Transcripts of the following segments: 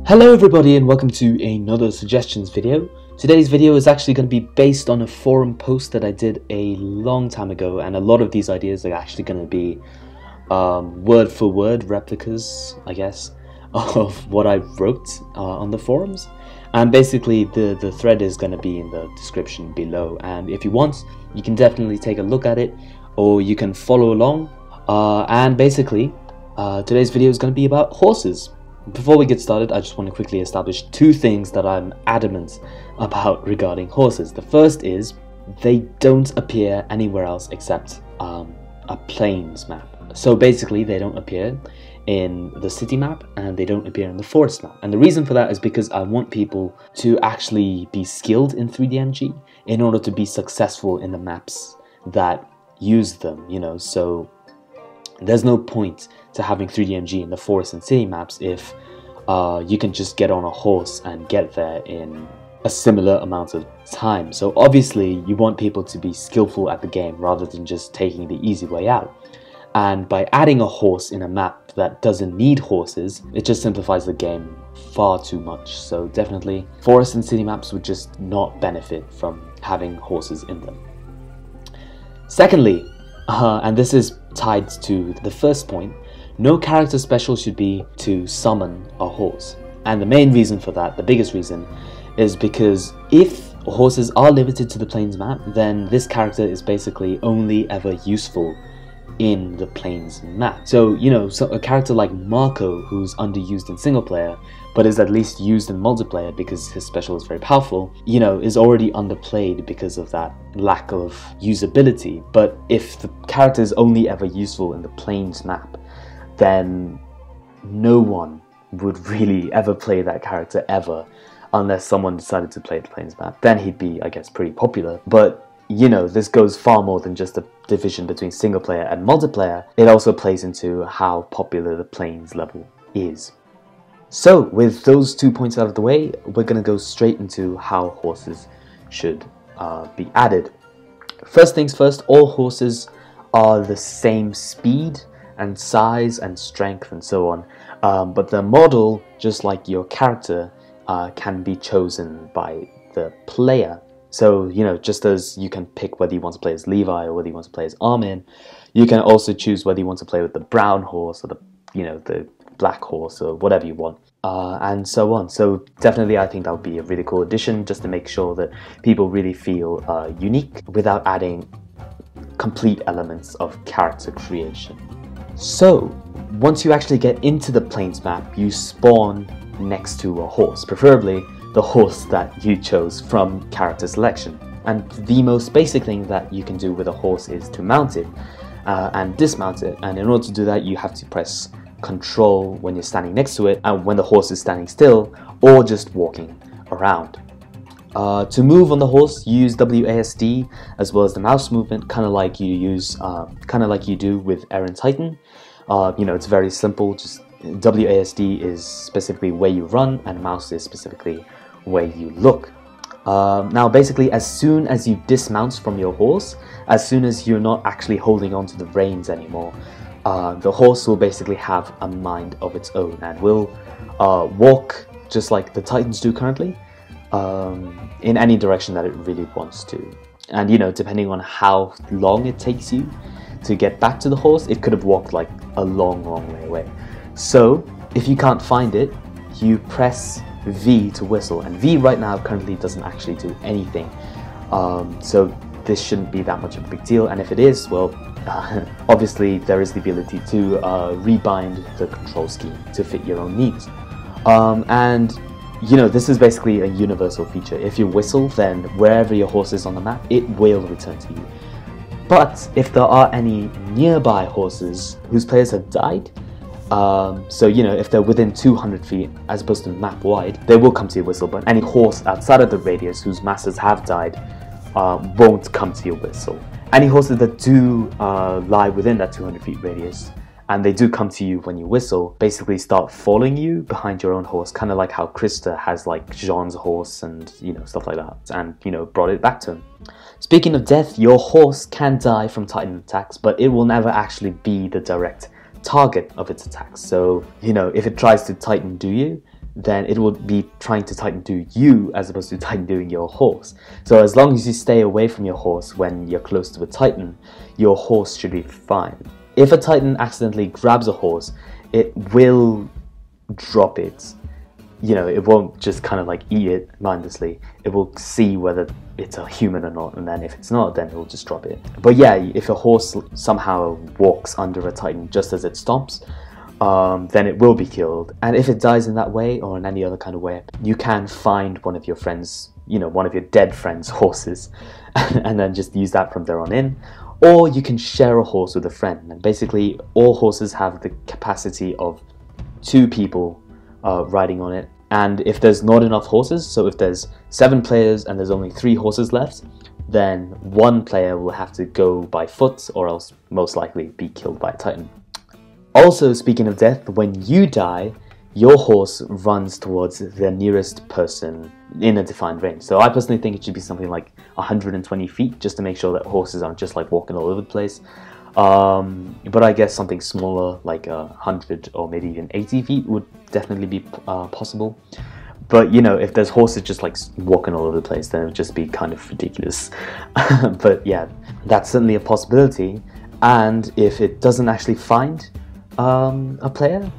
Hello everybody and welcome to another suggestions video. Today's video is actually going to be based on a forum post that I did a long time ago, and a lot of these ideas are actually going to be word for word replicas, I guess, of what I wrote on the forums. And basically the thread is going to be in the description below, and if you want you can definitely take a look at it, or you can follow along. And basically today's video is going to be about horses. Before we get started, I just want to quickly establish two things that I'm adamant about regarding horses. The first is they don't appear anywhere else except a plains map. So basically they don't appear in the city map and they don't appear in the forest map. And the reason for that is because I want people to actually be skilled in 3DMG in order to be successful in the maps that use them, you know. So there's no point to having 3DMG in the forest and city maps if you can just get on a horse and get there in a similar amount of time. So obviously you want people to be skillful at the game rather than just taking the easy way out. And by adding a horse in a map that doesn't need horses, it just simplifies the game far too much. So definitely forest and city maps would just not benefit from having horses in them. Secondly, and this is tied to the first point, no character special should be to summon a horse. And the main reason for that, the biggest reason, is because if horses are limited to the plains map, then this character is basically only ever useful in the plains map. So, you know, a character like Marco, who's underused in single player, but is at least used in multiplayer because his special is very powerful, you know, is already underplayed because of that lack of usability. But if the character is only ever useful in the plains map, then no one would really ever play that character ever, unless someone decided to play the plains map. Then he'd be, I guess, pretty popular. But you know, this goes far more than just a division between single player and multiplayer. It also plays into how popular the plains level is. So with those 2 points out of the way, we're going to go straight into how horses should be added. First things first, all horses are the same speed and size and strength and so on, but the model, just like your character, can be chosen by the player. So, you know, just as you can pick whether you want to play as Levi or whether you want to play as Armin, you can also choose whether you want to play with the brown horse or the, you know, the black horse or whatever you want, and so on. So definitely I think that would be a really cool addition, just to make sure that people really feel unique without adding complete elements of character creation. So once you actually get into the plains map, you spawn next to a horse, preferably the horse that you chose from character selection. And the most basic thing that you can do with a horse is to mount it and dismount it. And in order to do that, you have to press Control when you're standing next to it and when the horse is standing still or just walking around. To move on the horse, use WASD as well as the mouse movement, kind of like you do with Eren Titan. You know, it's very simple. Just WASD is specifically where you run, and mouse is specifically where you look. Now basically, as soon as you dismount from your horse, as soon as you're not actually holding on to the reins anymore, the horse will basically have a mind of its own and will walk just like the Titans do currently, in any direction that it really wants to. And you know, depending on how long it takes you to get back to the horse, it could have walked like a long way away. So if you can't find it, you press V to whistle, and V right now currently doesn't actually do anything, so this shouldn't be that much of a big deal. And if it is, well, obviously there is the ability to rebind the control scheme to fit your own needs, and you know, this is basically a universal feature. If you whistle, then wherever your horse is on the map, it will return to you. But if there are any nearby horses whose players have died, so you know, if they're within 200 feet as opposed to map wide, they will come to your whistle. But any horse outside of the radius whose masters have died won't come to your whistle. Any horses that do lie within that 200 feet radius, and they do come to you when you whistle, basically start following you behind your own horse, kind of like how Krista has like Jean's horse and, you know, stuff like that, and, you know, brought it back to him. Speaking of death, your horse can die from Titan attacks, but it will never actually be the direct target of its attacks. So, you know, if it tries to Titan do you, then it will be trying to Titan do you as opposed to Titan doing your horse. So as long as you stay away from your horse when you're close to a Titan, your horse should be fine. If a Titan accidentally grabs a horse, it will drop it. You know, it won't just kind of like eat it mindlessly. It will see whether it's a human or not, and then if it's not, then it will just drop it. But yeah, if a horse somehow walks under a Titan just as it stomps, then it will be killed. And if it dies in that way or in any other kind of way, you can find one of your friends, you know, one of your dead friends' horses, and then just use that from there on in. Or you can share a horse with a friend, and basically all horses have the capacity of 2 people riding on it. And if there's not enough horses, so if there's 7 players and there's only 3 horses left, then 1 player will have to go by foot or else most likely be killed by a Titan. Also, speaking of death, when you die, your horse runs towards the nearest person in a defined range. So I personally think it should be something like 120 feet, just to make sure that horses aren't just like walking all over the place. But I guess something smaller, like 100 or maybe even 80 feet would definitely be possible. But you know, if there's horses just like walking all over the place, then it would just be kind of ridiculous. But yeah, that's certainly a possibility. And if it doesn't actually find a player,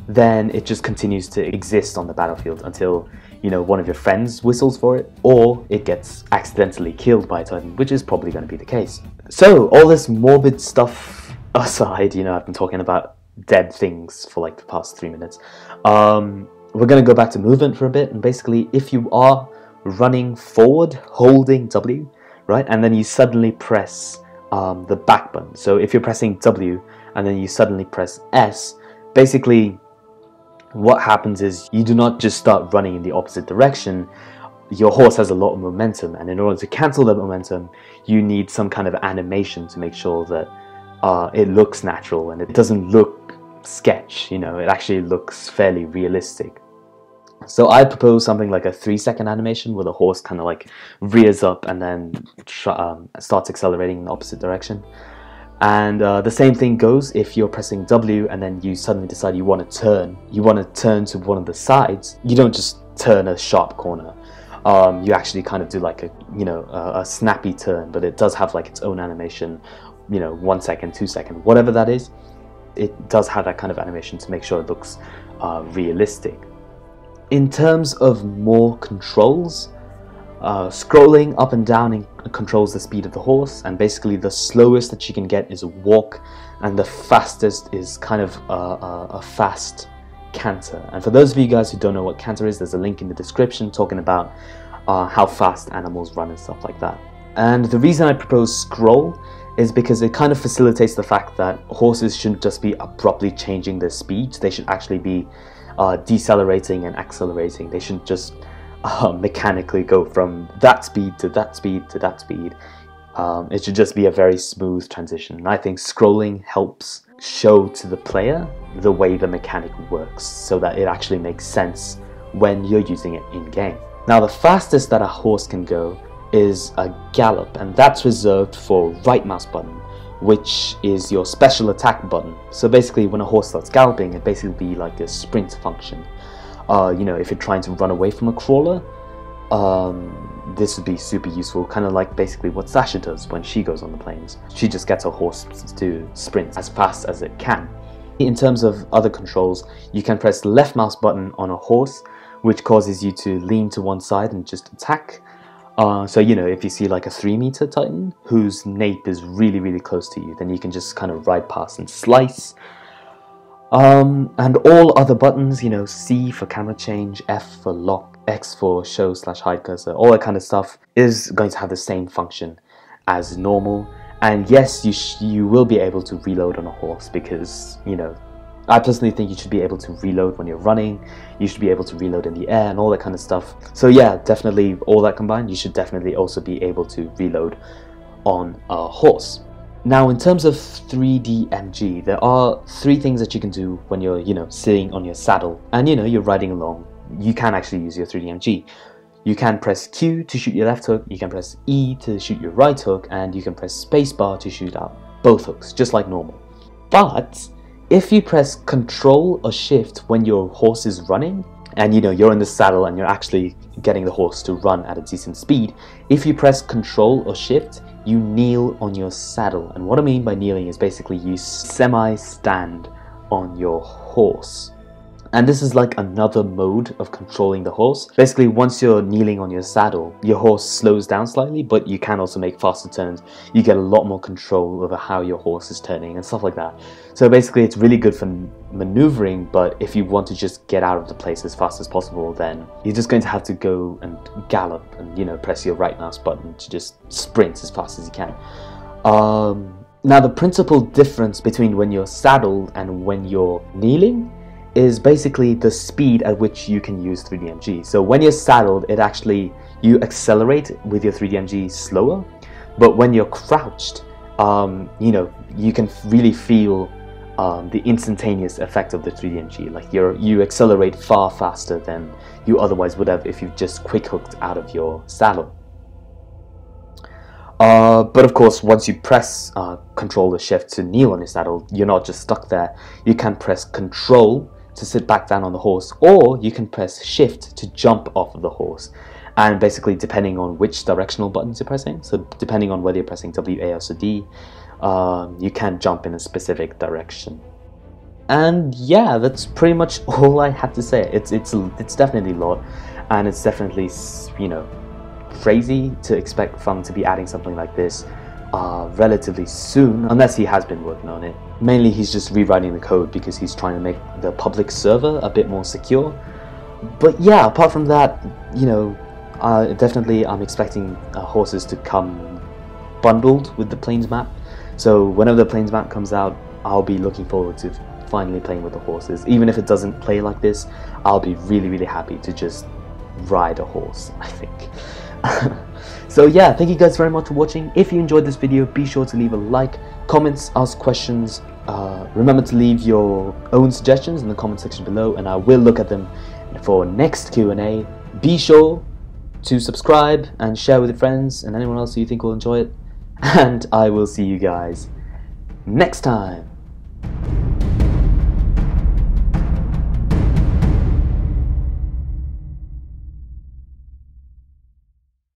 then it just continues to exist on the battlefield until, you know, one of your friends whistles for it, or it gets accidentally killed by a Titan, which is probably going to be the case. So all this morbid stuff aside, you know, I've been talking about dead things for like the past 3 minutes. We're going to go back to movement for a bit, and basically if you are running forward holding W, right, and then you suddenly press the back button. So if you're pressing W and then you suddenly press S, basically what happens is you do not just start running in the opposite direction. Your horse has a lot of momentum, and in order to cancel that momentum, you need some kind of animation to make sure that it looks natural and it doesn't look sketch, you know, it actually looks fairly realistic. So I propose something like a 3-second animation where the horse kind of like rears up and then starts accelerating in the opposite direction. And the same thing goes if you're pressing W and then you suddenly decide you want to turn to one of the sides. You don't just turn a sharp corner. You actually kind of do like a snappy turn, but it does have like its own animation, you know, 1 second, 2 second, whatever that is. It does have that kind of animation to make sure it looks realistic. In terms of more controls, scrolling up and down controls the speed of the horse, and basically the slowest that you can get is a walk, and the fastest is kind of a fast canter. And for those of you guys who don't know what canter is, there's a link in the description talking about how fast animals run and stuff like that. And the reason I propose scroll is because it kind of facilitates the fact that horses shouldn't just be abruptly changing their speed. They should actually be decelerating and accelerating. They shouldn't just mechanically go from that speed to that speed to that speed. It should just be a very smooth transition. And I think scrolling helps show to the player the way the mechanic works, so that it actually makes sense when you're using it in game. Now the fastest that a horse can go is a gallop, and that's reserved for right mouse button, which is your special attack button. So basically when a horse starts galloping, it basically be like a sprint function. You know, if you're trying to run away from a crawler, this would be super useful, kind of like basically what Sasha does when she goes on the plains. She just gets her horse to sprint as fast as it can. In terms of other controls, you can press the left mouse button on a horse, which causes you to lean to one side and just attack. So, you know, if you see like a 3-meter Titan whose nape is really close to you, then you can just kind of ride past and slice. And all other buttons, you know, C for camera change, F for lock, X for show/hide cursor, all that kind of stuff is going to have the same function as normal. And yes, you will be able to reload on a horse, because, you know, I personally think you should be able to reload when you're running, you should be able to reload in the air and all that kind of stuff. So yeah, definitely all that combined, you should definitely also be able to reload on a horse. Now in terms of 3D MG, there are 3 things that you can do when you're, you know, sitting on your saddle and, you know, you're riding along. You can actually use your 3D MG. You can press Q to shoot your left hook, you can press E to shoot your right hook, and you can press spacebar to shoot out both hooks, just like normal. But if you press Control or Shift when your horse is running, and you're in the saddle and you're actually getting the horse to run at a decent speed, if you press Control or Shift, you kneel on your saddle. And what I mean by kneeling is basically you semi-stand on your horse. And this is like another mode of controlling the horse. Basically, once you're kneeling on your saddle, your horse slows down slightly, but you can also make faster turns. You get a lot more control over how your horse is turning and stuff like that. So basically, it's really good for maneuvering, but if you want to just get out of the place as fast as possible, then you're just going to have to go and gallop and, press your right mouse button to just sprint as fast as you can. Now, the principal difference between when you're saddled and when you're kneeling is basically the speed at which you can use 3DMG. So when you're saddled, you accelerate with your 3DMG slower, but when you're crouched, you can really feel the instantaneous effect of the 3DMG. Like you accelerate far faster than you otherwise would have if you just quick hooked out of your saddle. But of course, once you press Control or Shift to kneel on your saddle, you're not just stuck there. You can press Control to sit back down on the horse, or you can press Shift to jump off of the horse. And basically, depending on which directional buttons you're pressing, so depending on whether you're pressing W, A, or D, you can jump in a specific direction. And yeah, that's pretty much all I had to say. It's definitely a lot, and it's definitely, crazy to expect Feng to be adding something like this relatively soon, unless he has been working on it. Mainly he's just rewriting the code because he's trying to make the public server a bit more secure. But yeah, apart from that, I'm expecting horses to come bundled with the Plains map. So whenever the Plains map comes out, I'll be looking forward to finally playing with the horses. Even if it doesn't play like this, I'll be really happy to just ride a horse, I think. So yeah, thank you guys very much for watching. If you enjoyed this video, be sure to leave a like, comments, ask questions. Remember to leave your own suggestions in the comment section below, and I will look at them for next Q&A. Be sure to subscribe and share with your friends and anyone else who you think will enjoy it. And I will see you guys next time.